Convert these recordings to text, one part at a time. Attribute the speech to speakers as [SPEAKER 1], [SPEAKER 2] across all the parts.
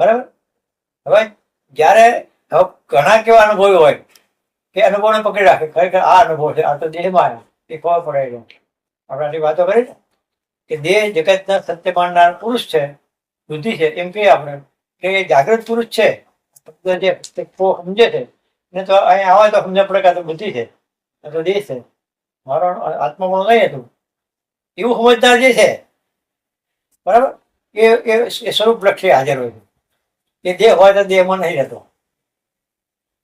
[SPEAKER 1] બરાબર. હવે જ્યારે હવે ઘણા કેવા અનુભવ હોય કે અનુભવને પકડી રાખે, ખરેખર આ અનુભવ છે, આ તો દેહમાં આવ્યો એ ખબર પડે. આપણાથી વાતો કરી કે દેહ જગતના સત્ય માનનાર પુરુષ છે, બુદ્ધિ છે, એમ કહીએ આપણે કે એ જાગૃત પુરુષ છે. જે સમજે છે ને તો અહીં આવે તો સમજ પડે કે આ તો બુદ્ધિ છે, આ તો દેહ છે, મારો આત્મા પણ નહીં હતું એવું સમજદાર જે છે, બરાબર, એ સ્વરૂપ લક્ષ્ય હાજર હોય છે. એ દેહ હોય તો દેહમાં નહીં રહેતો,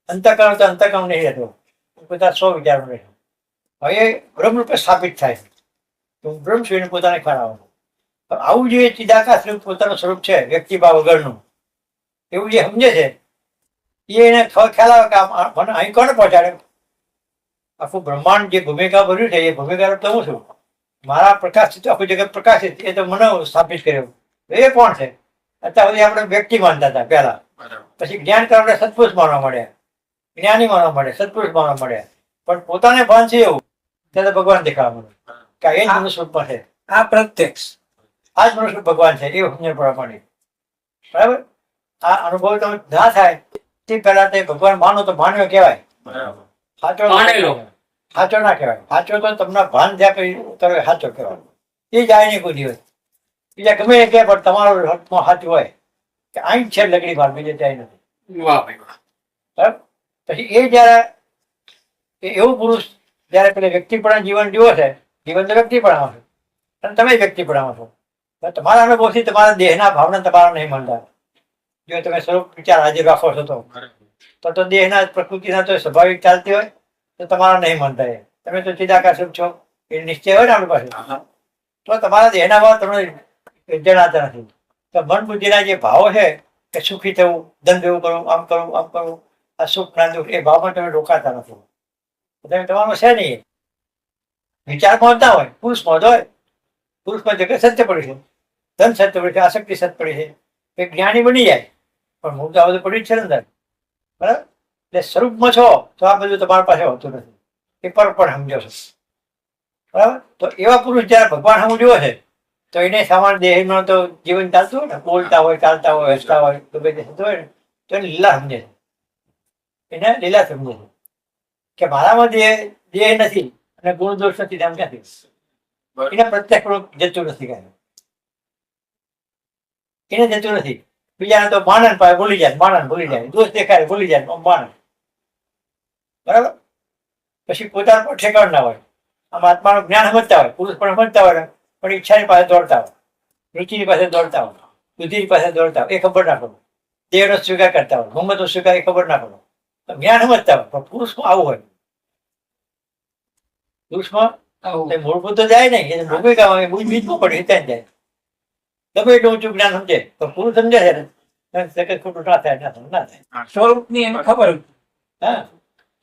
[SPEAKER 1] અંતઃકરણ તો અંતઃકરણ નહીં રહેતો, પોતા 100 વિચારો રહે. હવે એ બ્રહ્મરૂપે સ્થાપિત થાય તો બ્રહ્મ સ્વયં પોતાને ખરાવવાનું. આવું જે ચિદાકાશ સ્વરૂપ પોતાનું સ્વરૂપ છે વ્યક્તિભાવ વગરનું, એવું જે સમજે છે એને ખ્યાલ આવે કે મને અહીં કોને પહોંચાડે. આખું બ્રહ્માંડ જે ભૂમિકા ભર્યું છે એ ભૂમિકા તો હું છું. મારા પ્રકાશિત આખું જગત પ્રકાશિત એ તો મને સ્થાપિત કર્યો. એ કોણ છે? અત્યાર સુધી આપણે વ્યક્તિ માનતા હતા પહેલા, પછી જ્ઞાન કરવા સત્પુરુષ માનવા મળ્યા, જ્ઞાની માનવા મળે, સત્પુરુષ માનવા મળ્યા. પણ પોતાને ભાન છે એવું ત્યારે ભગવાન દેખાવા મળે કે એ જ મનુષ્ય છે,
[SPEAKER 2] આ પ્રત્યક્ષ
[SPEAKER 1] આ જ મનુષ્ય ભગવાન છે એવું સમજણ પડવા માંડી. બરાબર. આ અનુભવ તમે ના થાય તે પહેલા તે ભગવાન માનો તો માન્યો કહેવાય, સાચો સાચો ના કહેવાય. સાચો તો તમને ભાન થયા પછી તમે સાચો કહેવાય. એ જાય નહીં કોઈ દિવસ. બીજા ગમે એ કહે પણ તમારો હાથમાં સાચું હોય કે અહીં છે લગડી ભાર, બીજે ત્યાં નથી. બરાબર. પછી એ જયારે એવું પુરુષ જયારે પેલે વ્યક્તિપણા જીવન જીવો છે, જીવન તો વ્યક્તિપણામાં છે અને તમે વ્યક્તિપણામાં છો. તમારા અનુભવથી તમારા દેહના ભાવના તમારા નહીં મળતા. જો તમે સ્વરૂપ વિચાર હાજર રાખો છો તો દેહના પ્રકૃતિના તો સ્વાભાવિક ચાલતી હોય તો તમારા નહીં માનતા. એ તમે તો ચિદાકાશ છો એ નિશ્ચય હોય ને આપણી પાસે, તો તમારા દેહના ભાવ તમને જણાતા નથી. તો મન બુદ્ધિના જે ભાવો છે કે સુખી થવું, ધન ભેગું કરવું, આમ કરવું, આમ કરવું, આ સુખ ના દુઃખ, એ ભાવમાં તમે રોકાતા નથી. તમે તમારું છે નહીં. વિચાર પહોંચતા હોય, પુરુષમાં હોય, પુરુષમાં જગત સત્ય પડી છે, ધન સત્ય પડી છે, આસક્તિ સત્ય પડી છે, એ જ્ઞાની બની જાય. પણ મૂળ તો આ બધું પડ્યું જ છે ને અંદર. બરાબર. એટલે સ્વરૂપમાં છો તો આ બધું તમારી પાસે હોતું નથી, એ પર પણ સમજો છો. બરાબર. તો એવા પુરુષ જયારે ભગવાન સમજ્યો છે તો એને સામાન્ય દેહમાં તો જીવન ચાલતું હોય ને, બોલતા હોય, ચાલતા હોય, હસતા હોય, ગમે તે થતું હોય ને, તો એને લીલા સમજે છે. એને લીલા સમજે છે કે મારામાં દેહ નથી અને ગુણ દોષ નથી, તેમ ક્યાંથી એને પ્રત્યક્ષ જતું નથી, કાંઈ એને જતું નથી. બીજાને તો માણસ પાસે ભૂલી જાય, માણસ ભૂલી જાય, દોષ દેખાય ભૂલી જાય માણસ. બરાબર. પછી પોતાના પર ઠેકાણ ના હોય. આમ આત્માનું જ્ઞાન સમજતા હોય, પુરુષ પણ સમજતા હોય, પણ ઈચ્છાની પાસે દોડતા હોય, રુચિની પાસે દોડતા હોય, બુદ્ધિની પાસે દોડતા હોય, એ ખબર ના પડે. દેહનો સ્વીકાર કરતા હોય, મમ્મતો સ્વીકાર એ ખબર ના પડે. જ્ઞાન સમજતા હોય પણ પુરુષમાં આવું હોય. પુરુષમાં મૂળભૂત તો જાય નહીં, એને ભૂમિકામાં બીજમાં પડે ત્યાં જાય. ગમે એટલું ઊંચું જ્ઞાન સમજે તો પુરુષ સમજે છે ને ખોટું ના થાય, ના થાય.
[SPEAKER 2] સ્વરૂપની એને ખબર.
[SPEAKER 1] હા,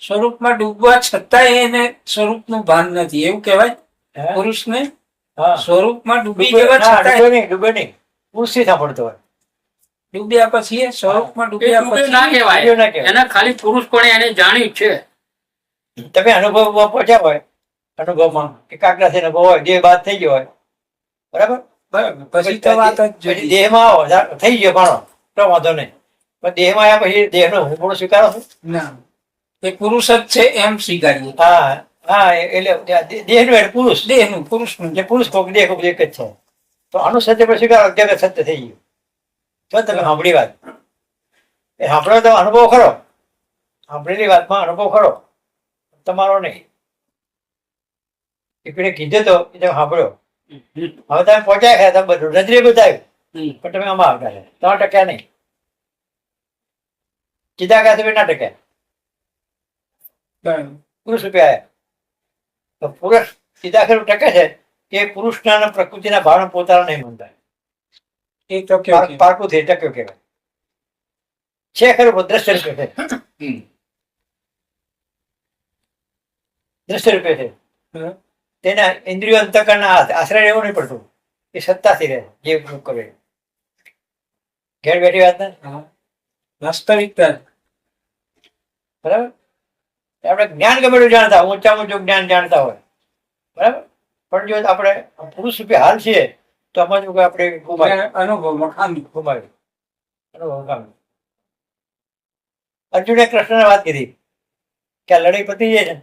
[SPEAKER 2] સ્વરૂપમાં ડૂબવા છતાંય એને સ્વરૂપનું ભાન નથી એવું કહેવાય પુરુષને. સ્વરૂપમાં ડૂબી જવા છતાં
[SPEAKER 1] ડૂબે નહીં, પુરુષથી સાંભળતો હોય.
[SPEAKER 2] ડૂબ્યા પછી સ્વરૂપમાં ડૂબ્યા પછી
[SPEAKER 3] ના કહેવાય, એના ખાલી પુરુષ પણ એને જાણ્યું છે.
[SPEAKER 1] તમે અનુભવમાં પહોંચ્યા હોય, અનુભવમાં એકાગ્રતા અનુભવ હોય, દેહ બાદ થઈ ગયો હોય, બરાબર.
[SPEAKER 2] પછી તો વાત જ જુદી.
[SPEAKER 1] દેહમાં આવો થઈ ગયો ઘણો તો વાંધો નહીં, પણ દેહમાં આવ્યા પછી દેહનો હું પણ સ્વીકારો છું
[SPEAKER 2] ના, એ પુરુષ જ છે એમ સ્વીકારીએ.
[SPEAKER 1] હા હા, એટલે દેહનું એટલે પુરુષ,
[SPEAKER 2] દેહનું પુરુષનું
[SPEAKER 1] જે પુરુષ કોક દેહ કોક એક જ છે. તો આનું સત્ય પણ સ્વીકારો, જગત સત્ય થઈ ગયું. તો તમે સાંભળી વાત, એ સાંભળો તો અનુભવ ખરો, સાંભળેલી વાતમાં અનુભવ ખરો, તમારો નહીં. એ પેલે કીધું તો એ તમે સાંભળ્યો. હવે તમે પહોંચ્યા ગયા, તમે બધું નજરે બતાવ્યું પણ તમે આમાં આવતા છે, તમારા ટક્યા નહીં. ચિદાકાશ ના ટક્યા, પુરુષ રૂપિયા આવ્યા. તો પુરુષ ચિદાકાશ ટકે છે કે પુરુષના અને પ્રકૃતિના ભાવના પોતાના નહીં માનતા.
[SPEAKER 2] એ તો
[SPEAKER 1] પારકું થઈ ટક્યો કહેવાય છે. ખરું દ્રશ્ય રૂપે છે, દ્રશ્ય રૂપે છે. તેના ઇન્દ્રિયો અંતકરના આશ્રય રહેવું નહીં પડતું, એ સત્તાથી રહે જે કરે. ઘેર બેઠી વાત ને
[SPEAKER 2] વાસ્તવિકતા.
[SPEAKER 1] બરાબર. આપણે જ્ઞાન ગમે એટલું જાણતા હોય, ઊંચા ઊંચું જ્ઞાન જાણતા હોય, બરાબર, પણ જો આપણે પુરુષ રૂપે હાલ છીએ તો આમાં જો આપણે
[SPEAKER 2] અનુભવમાં ખામી
[SPEAKER 1] ગુમાવ્યું. અનુભવ પામ્યો. અર્જુને કૃષ્ણને વાત કીધી કે આ લડાઈ પતી જાય ને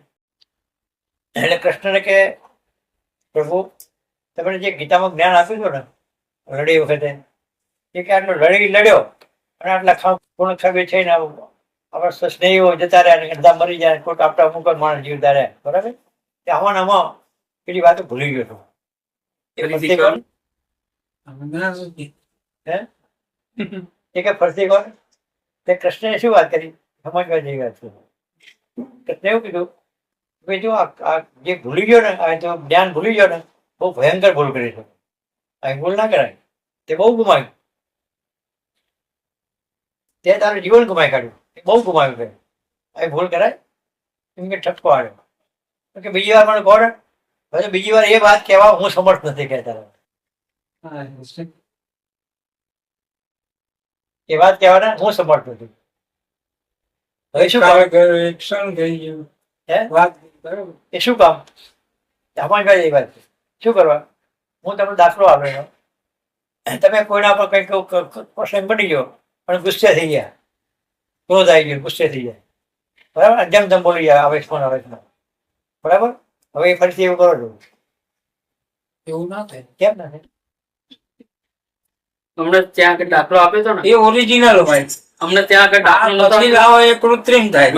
[SPEAKER 1] એટલે કૃષ્ણને કે પ્રભુ તમે જે ગીતામાં જ્ઞાન આપ્યું હતું ને લડાઈ વખતે એ કે આટલો લડાઈ લડ્યો અને આટલા પૂર્ણ ખબે છે ને આપણા સ્નેહીઓ જતા રહ્યા ને અડધા મરી જાય કોઈક આપણા અમુક જ માણસ જીવતા રહ્યા બરાબર આમાં પેલી વાતો ભૂલી ગયો છું એ કે ફરતી કોણ તે કૃષ્ણએ શું વાત કરી સમજવા જેવી વાત છે. કૃષ્ણે એવું કીધું કે જો આ જે ભૂલી ગયો ને આ જો જ્ઞાન ભૂલી ગયો ને બહુ ભયંકર ભૂલ કરી છે. આ ભૂલ ના કરાય તે બહુ ગુમાવ્યું તે તારું જીવન ગુમાવી કાઢ્યું બહુ ગુમાવ્યું છે. આ ભૂલ કરાય એમ કે ઠપકો આવ્યો કે બીજી વાર મને કોણ હવે બીજી વાર એ વાત કહેવા હું સમર્થ નથી કહેતા એ વાત કહેવાના હું સમર્થ નથી. હવે શું એ શું કામ એ વાત શું કરવા હું તમને દાખલો આપ્યો તમે કોઈના પર કંઈક પ્રસંગ બની ગયો પણ ગુસ્સે થઈ ગયા ક્રોધ આવી ગયો ગુસ્સે થઈ જાય બરાબર જેમ તેમ બોલી જાય આવેશમાં બરાબર હવે એ ફરીથી એવું કરો છો
[SPEAKER 2] એવું ના થાય
[SPEAKER 1] કેમ ના થાય
[SPEAKER 3] અમને ત્યાં આગળ દાખલો આપ્યો હતો ને
[SPEAKER 2] એ ઓરિજિનલ હોય
[SPEAKER 3] અમને ત્યાં આગળ દાખલો નહોતો
[SPEAKER 2] પછી લાવો એ કૃત્રિમ થાય
[SPEAKER 1] એ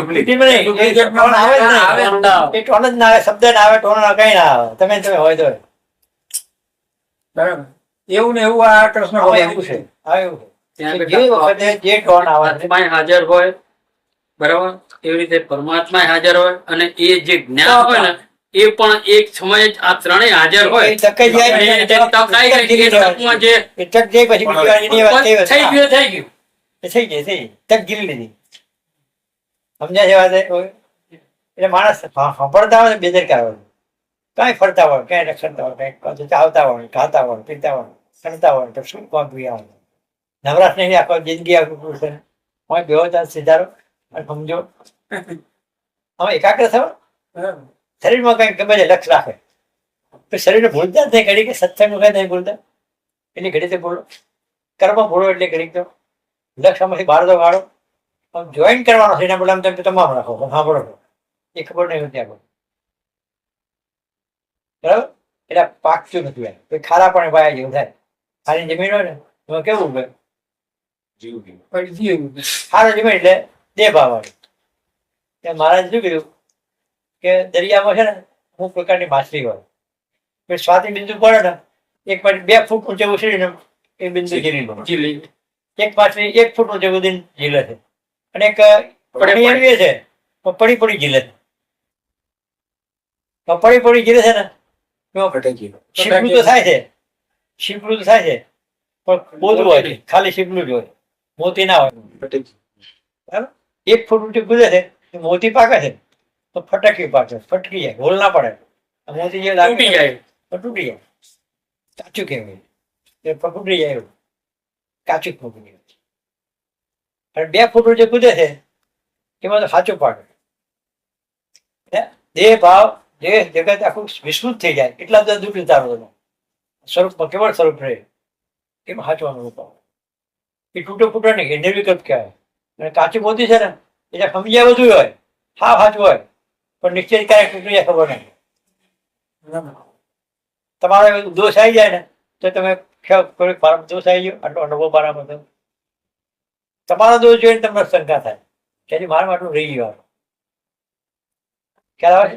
[SPEAKER 1] ટોન જ ના આવે શબ્દ ના આવે ટોન કઈ ના આવે તમે હોય તો
[SPEAKER 2] બરાબર એવું ને એવું આ કૃષ્ણ
[SPEAKER 1] હવે એવું છે હવે એવું
[SPEAKER 3] ત્યાં
[SPEAKER 1] છે જે વખતે જે ટોન આવે
[SPEAKER 3] આત્મા હાજર હોય બરાબર એવી રીતે પરમાત્મા હાજર હોય અને એ જે જ્ઞાન હોય ને એ પણ એક સમયે જ આ ત્રણેય હાજર હોય
[SPEAKER 1] એ ટકાઈ જાય
[SPEAKER 3] અને જે ટકાઈ ગઈ એ ટકમાં જે
[SPEAKER 1] એ ટક જાય પછી બીજી વાર એની વાત
[SPEAKER 3] થઈ ગયું થઈ ગયું
[SPEAKER 1] એ થઈ ગઈ થઈ તક ગીરી લીધી સમજ્યા છે વાત એટલે માણસ સાંભળતા હોય બેદરકાર હોય કાંઈ ફરતા હોય ક્યાંય રક્ષણતા હોય કંઈક ચાવતા હોય ખાતા હોય પીતા હોય ખણતા હોય તો શું કોણ પીયા હોય નવરાશ નહીં આખો જિંદગી આખું છે હું બેહો ત્યાં સીધારો અને સમજો હવે એકાગ્ર થયો શરીરમાં કંઈક ગમે તે લક્ષ રાખે તો શરીરને ભૂલતા જ નહીં ઘડી કે સત્સંગનું કંઈ નહીં ભૂલતા એટલે ઘડી તે બોલો કર્મ ભૂલો એટલે ઘડી તો લક્ષ આમાંથી બહાર તો કાઢો જોઈન કરવાનો છે એના બોલા તમે તમામ રાખો સાંભળો છો એ ખબર નહીં હોતી આગળ બરાબર એટલે પાકતું નથી એમ કોઈ ખારા પણ ભાઈ જેવું થાય ખાલી જમીન હોય ને એમાં કેવું હોય સારો જમીન એટલે દેહ ભાવ આવે મહારાજ શું કીધું કે દરિયામાં છે ને અમુક પ્રકારની માછલી હોય પછી સ્વાતિ બિંદુ પડે ને એક પાછી 2 ફૂટ ઊંચે ઉછળીને એ બિંદુ ઝીલી એક માછલી 1 ફૂટ ઊંચે સુધી ઝીલે છે અને એક પડી એવી છે પડી ઝીલે છે પડી ઝીલે છે ને શીપલું તો થાય છે પણ બોધું હોય છે ખાલી શીપલું જ હોય મોતી ના હોય બરાબર 1 ફૂટ ઊંચે કૂદે છે મોતી પાકે છે તો ફટકી પાકે ફટકી જાય હોલ ના પડે મોતી જે લાગી જાય તો તૂટી જાય કાચું કહેવાય તૂટી જાય એવું કાચું ફૂટી જાય અને 2 ફૂટ ઊંચે કૂદે છે એમાં તો સાચું પાકે દેહ ભાવ જે જગત આખું વિસ્તૃત થઈ જાય એટલા બધા દૂર ઉતારો સ્વરૂપમાં કેવળ સ્વરૂપ રહે એમાં સાચવાનું રૂપ આવે એ તૂટો ફૂટો નહીં એ નિર્વિકલ્પ કહેવાય અને કાચું મોતી છે ને એટલે સમજ્યા બધું હોય હા સાચું હોય પણ નિશ્ચિત ક્યારેક તૂટી જાય ખબર નહીં તમારો દોષ આવી જાય ને તો તમે કોઈ દોષ આવી ગયો આટલો અનુભવ બરાબર થયો તમારો દોષ જોઈને તમને શંકા થાય કે મારા માટલું રહી ગયું ખ્યાલ આવે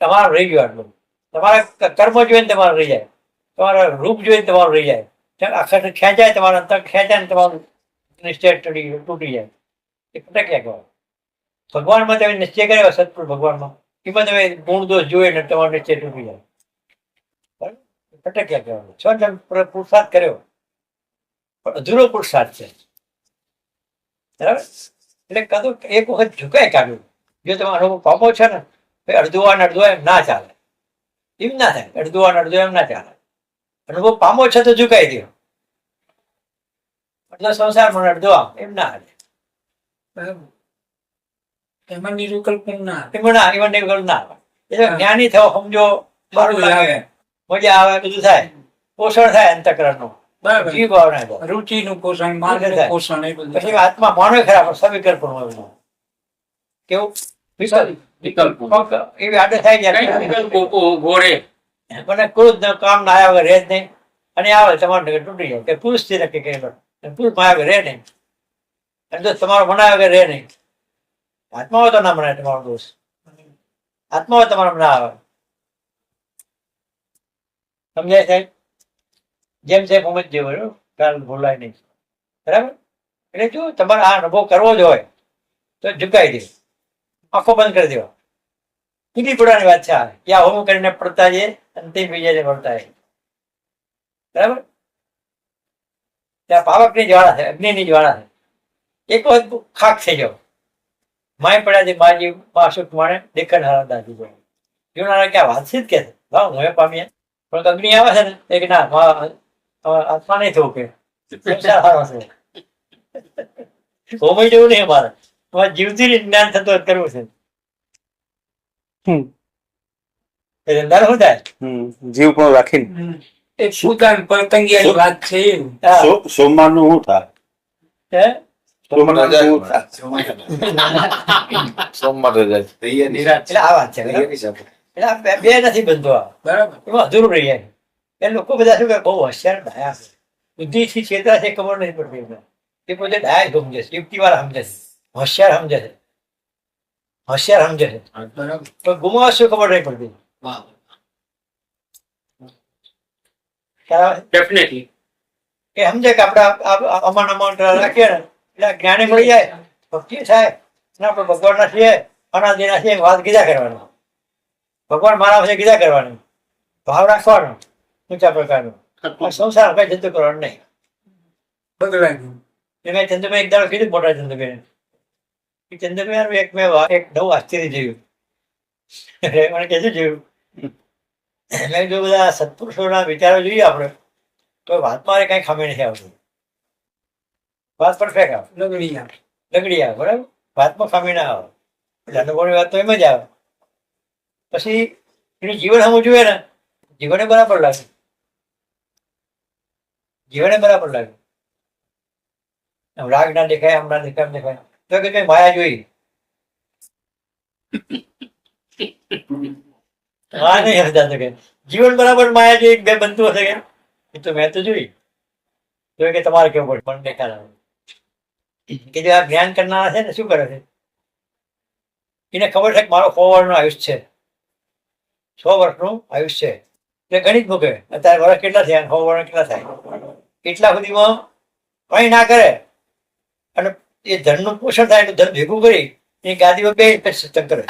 [SPEAKER 1] તમારું રહી ગયું આટલું તમારા કર્મ જોઈને તમારું રહી જાય તમારા રૂપ જોઈને તમારું રહી જાય આખર ખેંચાય તમારા અંતર ખેંચાય ને તમારું નિશ્ચય તૂટી જાય એ ખોટા ક્યાં કહેવાય ભગવાનમાં તમે નિશ્ચય કર્યો સત્પુર ભગવાનમાં એમાં તમે ગુણ દોષ જોઈએ ને તમારો નિશ્ચય તૂટી જાય બરાબર ખોટા ક્યાં કહેવાય છો તમે પુરુષાર્થ કર્યો પણ અધૂરો પુરુષાર્થ છે બરાબર એટલે કાં તો એક વખત ઝુકાય કાઢ્યું જો તમે અનુભવ પામો છો ને અડધું આ અડધું એમ ના ચાલે એમ ના થાય અડધું આ અડધું એમ ના ચાલે અનુભવ પામો છો તો ઝુકાઈ દો અડધો સંસારમાં અડધો આમ એમ ના હાલે
[SPEAKER 2] એમાં નિર્વિકલ્પ ના
[SPEAKER 1] એમાં નિર્વિકલ્પ ના આવે એટલે જ્ઞાની થયો સમજો સારું લાગે મજા આવે બધું થાય પોષણ થાય અંતઃકરણનું
[SPEAKER 2] બરાબર.
[SPEAKER 1] જીવ ભાવના થાય.
[SPEAKER 2] રુચિનું પોષણ માનનું પોષણ એ બધું
[SPEAKER 1] પછી આત્મા માનો ખરા પણ સવિકલ્પનું હોય. કેવું
[SPEAKER 3] વિકલ્પો
[SPEAKER 1] એવી આદત થાય
[SPEAKER 3] કઈ
[SPEAKER 1] જાય
[SPEAKER 3] વિકલ્પો ઘોડે
[SPEAKER 1] મને ક્રોધ ન કામ ના આવ્યા વગર રહે જ નહીં અને આવે તમારું નગર તૂટી જાય કે પુરુષ થી નક્કી કરેલો પુરુષ માં આવે રહે નહીં અને જો તમારો મનાય વગર રહે નહીં આત્મા હોય તો ના મનાય તમારો દોષ આત્મા હોય તમારો ના આવે સમજાય સાહેબ જેમ સાહેબ સમજ બરોબર કાલ ભૂલાય નહીં બરાબર એટલે જો તમારે આ અનુભવ કરવો જ હોય તો ઝુકાઈ દે આંખો બંધ કરી દેવા કેટલી પુરાની વાત છે આ યા હોમ કરીને પડતા જઈએ અંતિમ બીજાને પડતા જાય બરાબર ત્યાં પાવકની જ્વાળા છે અગ્નિની જ્વાળા છે એક વખત ખાક થઈ જાવ માય પડ્યા છે માજી માં સુખ માણે દેખન હારા દાદી જો જોનારા ક્યાં વાતચીત કે છે ભાવ હું પામીએ પણ અગ્નિ આવે છે ને એક ના આત્મા નહીં થવું કે સંસાર હારો છે હોમય જેવું નહીં અમારે તમારે જીવતી જ્ઞાન થતું હોય કરવું છે એટલે અંદર શું થાય
[SPEAKER 4] જીવ પણ રાખીને
[SPEAKER 2] એ ભૂતાન પતંગિયાની વાત છે એવું.
[SPEAKER 1] હા.
[SPEAKER 4] સોમવાર નું શું થાય
[SPEAKER 1] હે?
[SPEAKER 4] સોમવાર શું થાય સોમવાર રજા
[SPEAKER 1] એટલે આ વાત છે બરાબર? એટલે આ બે નથી બનતો આ
[SPEAKER 2] બરાબર
[SPEAKER 1] એમાં અધૂરું રહી જાય એ લોકો બધા શું કે બહુ હોશિયાર ડાયા છે બુદ્ધિથી છેતરા છે ખબર નહીં પડતી એમને એ પોતે ડાયા સમજે છે યુક્તિવાળા સમજે છે હોશિયાર સમજે છે હોશિયાર સમજે છે
[SPEAKER 2] બરાબર
[SPEAKER 1] પણ ગુમાવા શું ખબર નહીં પડતી ખ્યાલ આવે?
[SPEAKER 3] ડેફિનેટલી
[SPEAKER 1] કે સમજે કે આપણે અમાન અમાઉન્ટ રાખીએ ને એટલે જ્ઞાની મળી જાય ભક્તિ થાય અને આપણે ભગવાનના છીએ અનાદિના છીએ વાત કીધા કરવાની ભગવાન મારા પાસે કીધા કરવાની ભાવ રાખવાનો ઊંચા પ્રકારનો આ સંસાર કઈ ધંધો કરવાનો નહીં
[SPEAKER 2] બદલાઈ ગયું.
[SPEAKER 1] એ મેં ચંદ્રભાઈ એક દાડો કીધું મોટા ચંદ્રભાઈ એ ચંદ્રભાઈ એક મેં એક નવું આશ્ચર્ય જોયું મને કહેતું જોયું મેં જો બધા સત્પુરુષોના વિચારો જોઈએ આપણે તો વાતમાં કઈ ખામી નથી આવતી વાત પરફેક્ટ આવે
[SPEAKER 2] લગડી આવે.
[SPEAKER 1] લગડી આવે બરાબર વાતમાં ખામી ના આવે એટલે અનુભવની વાત તો એમ જ આવે પછી એનું જીવન હમું જોઈએ ને જીવને બરાબર લાગે જીવને બરાબર લાગે આમ રાગ ના દેખાય આમ ના દેખાય આમ દેખાય તો કે કઈ માયા જોઈ હા નહીં સમજા શકે જીવન બરાબર માયા જોઈ બે બનતું હશે કે એ તો મેં તો જોઈ તો કે તમારે કેવું પડે પણ દેખાડ આવે કે જે આ જ્ઞાન કરનારા છે ને શું કરે છે એને ખબર છે કે મારો 100 વર્ષનું આયુષ્ય છે 100 વર્ષનું આયુષ્ય છે એટલે ગણિત મૂકે અત્યારે વર્ષ કેટલા થયા 100 વર્ષ કેટલા થાય એટલા સુધીમાં કંઈ ના કરે અને એ ધનનું પોષણ થાય એટલે ધન ભેગું કરી એ ગાદીમાં બે સત્સંગ કરે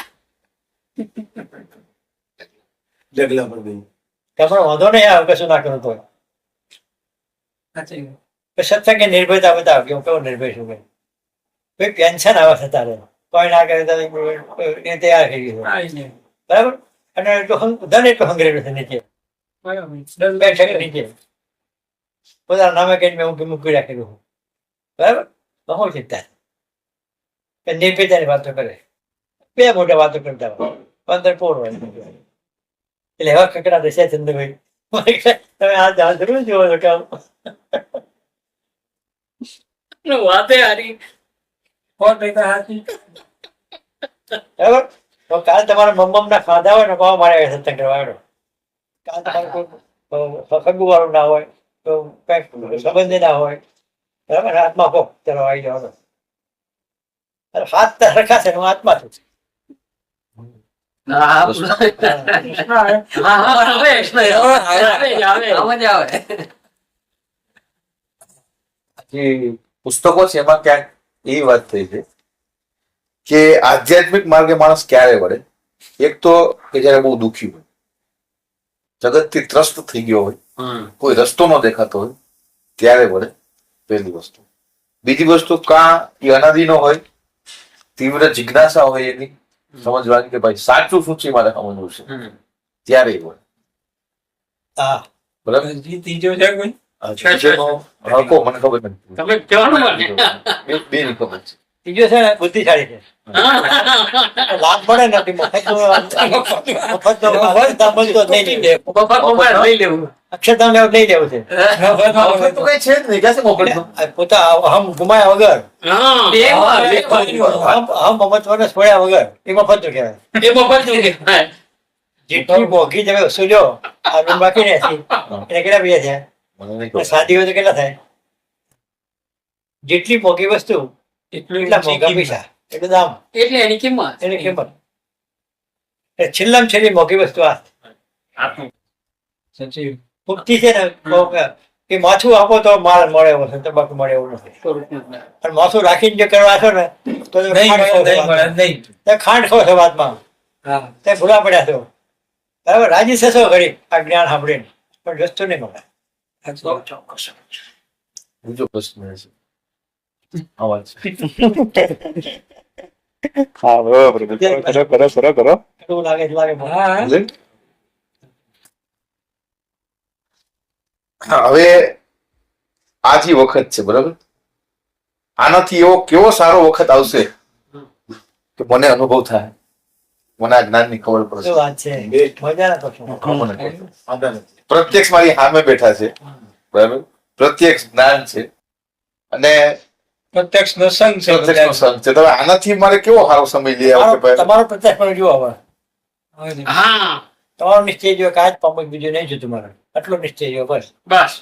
[SPEAKER 1] તમને વાંધો નહીં આવે કશું ના કરું તો
[SPEAKER 2] સાચી વાત.
[SPEAKER 1] સત્સંગ એ નિર્ભયતા બતાવે કે હું કેવો નિર્ભય છું ભાઈ કોઈ પેન્શન આવે છે તારે કોઈ ના કરે તો એ તૈયાર થઈ ગયું
[SPEAKER 2] કાંઈ નહીં.
[SPEAKER 1] બરાબર અને એટલું ધન એટલું હંગરેલું છે નીચે
[SPEAKER 2] બરાબર.
[SPEAKER 1] બેઠક નીચે પોતાના નામે કહીને મેં હું મૂકી રાખેલું છું બરાબર બહુ ચિંતા કે નિર્ભયતાની વાતો કરે બે મોટા વાતો કરતા હોય 15 પોર હોય એટલે એવા કકડા દશા ચંદ્રભાઈ તમે આ જાણ જરૂર જોવો છો કે
[SPEAKER 3] વાતે હારી
[SPEAKER 2] 100% સાચી.
[SPEAKER 1] બરાબર તો કાલ તમારા મમ્મ ના ખાધા હોય ને કહો મારે સત્સંગ કરવા આવ્યો કાલ તમારે કોઈ સગુ વાળું ના હોય તો કઈક સંબંધી ના હોય બરાબર આત્મા કહો ચલો આવી જાઓ હાથ તો સરખા છે હું આત્મા છું
[SPEAKER 4] જે પુસ્તકો છે એમાં ક્યાંક એવી વાત થઈ છે કે આધ્યાત્મિક માર્ગે માણસ ક્યારે વળે એક તો કે જયારે બહુ દુઃખી હોય જગતથી ત્રસ્ત થઈ ગયો હોય કોઈ રસ્તો ન દેખાતો હોય ત્યારે વળે પહેલી વસ્તુ બીજી વસ્તુ કાં એ અનાદિનો હોય તીવ્ર જિજ્ઞાસા હોય એની સમજવાની કે ભાઈ સાચું શું છે મારે સમજવું છે ત્યારે એ વળે
[SPEAKER 1] હા
[SPEAKER 4] બરાબર
[SPEAKER 2] હજી ત્રીજો છે કોઈ?
[SPEAKER 4] હકો મને ખબર નથી
[SPEAKER 3] તમે કહેવાનું મને
[SPEAKER 4] બે ની ખબર છે
[SPEAKER 1] ત્રીજો છે ને બુદ્ધિશાળી છે લાભ મળે ને તે મફતનો મળતો જ નહીં લે.
[SPEAKER 3] લઈ લેવું.
[SPEAKER 1] અક્ષરધામ લેવું લઈ લેવું છે
[SPEAKER 4] મફત તો કઈ છે જ નહીં ક્યાં છે મફતનું?
[SPEAKER 1] પોતા હમ ગુમાયા વગર
[SPEAKER 3] હા,
[SPEAKER 2] બે વાર,
[SPEAKER 3] બે વાર.
[SPEAKER 1] હમ મમત્વને છોડ્યા વગર એ મફતનું કહેવાય.
[SPEAKER 3] એ મફતનું કહેવાય.
[SPEAKER 1] જેટલી મોંઘી તમે વસ્તુ લ્યો આ રૂમ બાકી ને એને કેટલા પૈસા છે?
[SPEAKER 4] મને નહીં ખબર.
[SPEAKER 1] સાદી હોય તો કેટલા થાય? જેટલી મોંઘી વસ્તુ એટલા મોંઘા પૈસા એટલે દામ
[SPEAKER 3] એટલે એની કિંમત.
[SPEAKER 1] એની કિંમત. એટલે છેલ્લામાં છેલ્લી મોંઘી વસ્તુ આ
[SPEAKER 2] સાચી
[SPEAKER 1] મુક્તિ છે ને બહુ કે માછું આપો તો માલ મળે એવો છે, તંબાકુ મળે એવું નથી.
[SPEAKER 3] સ્વરૂપનું જ્ઞાન.
[SPEAKER 1] અને માછું રાખીને જો કરવા છો ને તો
[SPEAKER 2] નહીં
[SPEAKER 1] ખાંડ
[SPEAKER 2] મળે,
[SPEAKER 1] ખો છો
[SPEAKER 2] નહીં મળે,
[SPEAKER 1] વાતમાં.
[SPEAKER 2] નહીં.
[SPEAKER 1] તે ખાંડ ખો છો વાતમાં
[SPEAKER 2] હા.
[SPEAKER 1] તે ભૂલા પડ્યા છો બરાબર. રાજી થશો ઘડી આ જ્ઞાન સાંભળીને પણ વસ્તુ નહીં મળે.
[SPEAKER 2] સાચી.
[SPEAKER 4] બીજો પ્રશ્ન છે અવાજ
[SPEAKER 5] હા બરોબર કરો કરો
[SPEAKER 1] એવું લાગે છે, લાગે મને.
[SPEAKER 2] હા.
[SPEAKER 4] હવે આ જે વખત છે બરાબર, આનાથી એવો કેવો સારો વખત આવશે કે મને અનુભવ થાય, મને આ જ્ઞાનની ખબર
[SPEAKER 1] શું
[SPEAKER 4] પડશે.
[SPEAKER 1] વાત છે, મજાના પ્રશ્નો.
[SPEAKER 4] મને ખબર. પ્રત્યક્ષ મારી સામે બેઠા છે બરાબર, પ્રત્યક્ષ જ્ઞાન છે અને
[SPEAKER 2] પ્રત્યક્ષ નો સંગ છે
[SPEAKER 4] પ્રત્યક્ષનો સંગ છે. તો હવે આનાથી મારે કેવો સારો સમય લઈ આવો કે ભાઈ
[SPEAKER 1] તમારો પ્રત્યક્ષ પણ જુઓ હવે.
[SPEAKER 3] હા,
[SPEAKER 1] તમારો નિશ્ચય જો કાચ પામો બીજું નહીં જોતું મારે આટલો નિશ્ચય જો બસ.
[SPEAKER 3] બસ.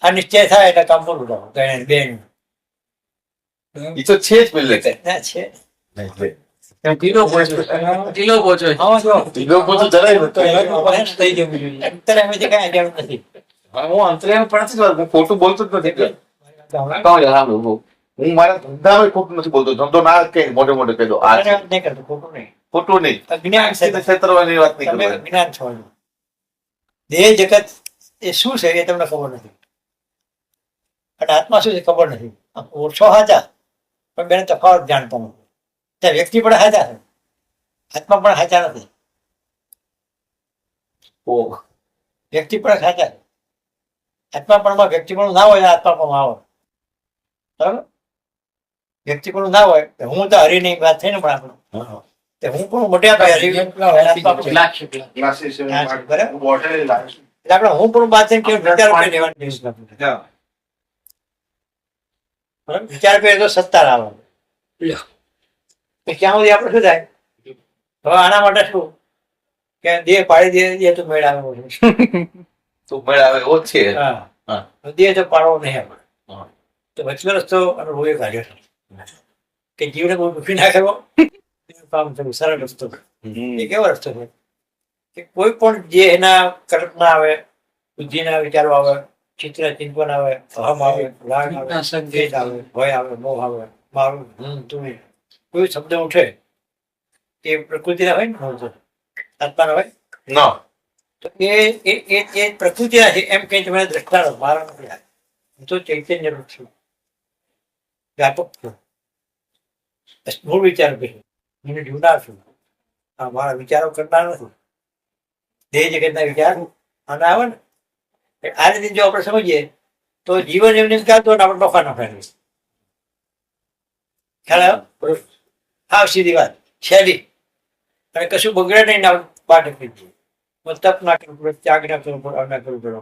[SPEAKER 1] આ નિશ્ચય થાય એટલે કામ પૂરું કરો ગણે બેન
[SPEAKER 4] એ તો છે જ પહેલે
[SPEAKER 1] ના છે.
[SPEAKER 3] ઢીલો પહોંચો. ઢીલો પહોંચો.
[SPEAKER 1] આમાં જો
[SPEAKER 4] લોકો તો જરાય
[SPEAKER 1] તો
[SPEAKER 4] નથી.
[SPEAKER 1] એનો અભ્યાસ થઈ જવું જોઈએ. અંતરે એમાંથી કાંઈ જરૂર નથી.
[SPEAKER 4] હા, હું અંતરિયામ પણ નથી વાત, હું ખોટું બોલતો જ નથી.
[SPEAKER 1] હમણાં
[SPEAKER 4] કહું યાર, હા, હું મારા ધંધામાં ખોટું નથી બોલતો. ધંધો ના કઈ મોટે મોટે કહી દો આ
[SPEAKER 1] અંતરે
[SPEAKER 4] છે.
[SPEAKER 1] વાત નહીં કરતો, ખોટું નહીં.
[SPEAKER 4] ખોટું નહીં,
[SPEAKER 1] અજ્ઞાન છે.
[SPEAKER 4] છેતરવાની વાત નહીં
[SPEAKER 1] તમે
[SPEAKER 4] કરવાની.
[SPEAKER 1] જ્ઞાન છો. દેહ જગત એ શું છે એ તમને ખબર નથી અને આત્મા શું છે ખબર નથી. ઓછો હાચા પણ બેને તફાવત જાણતા નથી. ત્યાં વ્યક્તિ પણ હાચા છે, આત્મા પણ હાચા નથી.
[SPEAKER 4] ઓહ,
[SPEAKER 1] વ્યક્તિ પણ હાચા છે. આત્મા પણ વ્યક્તિ પણ ના હોય આત્મા પણ આવે બરાબર. વ્યક્તિ પણ ના હોય તો હું તો હરિની વાત થઈ ને પણ આપણું
[SPEAKER 4] હા.
[SPEAKER 1] તે હું પણ મોટા ભાઈ હરિ આત્મા પણ
[SPEAKER 3] લાખ.
[SPEAKER 1] એટલે આપણે હું પણ વાત થઈને કેવું વિચાર કરી લેવાની જરૂર નથી. બરાબર? વિચાર કરીએ તો સત્તા આવે. તો ક્યાં સુધી આપણે શું થાય હવે આના માટે શું કે દેહ પાડી દે તો મેળ આવે એવું છે.
[SPEAKER 4] તો મેળાવે એવો જ છે.
[SPEAKER 1] હા.
[SPEAKER 4] હા.
[SPEAKER 1] દેહ તો પાડવો નહીં આપણે.
[SPEAKER 4] હા.
[SPEAKER 1] તો વચલો રસ્તો અનુભવે કાઢ્યો છે કે જીવને બહુ દુઃખી ના કરવો એનું કામ થયું સરળ રસ્તો. એ કેવો રસ્તો છે કે કોઈ પણ જે એના કલ્પના આવે, બુદ્ધિના વિચારો આવે, ચિત્ર ચિંતન આવે, અહમ આવે, રાગ આવે, સંકેત આવે, ભય આવે, મોહ આવે, મારું હું તું કોઈ શબ્દ ઉઠે એ પ્રકૃતિના હોય ને મૂળ આત્માના હોય
[SPEAKER 4] ના,
[SPEAKER 1] તો એ પ્રકૃતિના છે એમ કઈ તમે દ્રષ્ટાનો મારા નથી. હું તો ચૈતન્ય રૂપ છું, વ્યાપક છું, મૂળ વિચારો કશું મને જીવનાર છું. આ મારા વિચારો કરનાર નથી. દેહ જગતના વિચાર આને આવે ને આ રીતે જો આપણે સમજીએ તો જીવન એમને એમ ચાલતું હોય ને આપણે ડોકા નાખવાનું. ખ્યાલ આવ્યો? હા, સીધી વાત સહેલી અને કશું બગડે નહીં ને આપણે બહાર નીકળી જઈએ. તપ ના કરવું પડે, ત્યાગ ના કરવું પડે, ના કરવું પડે.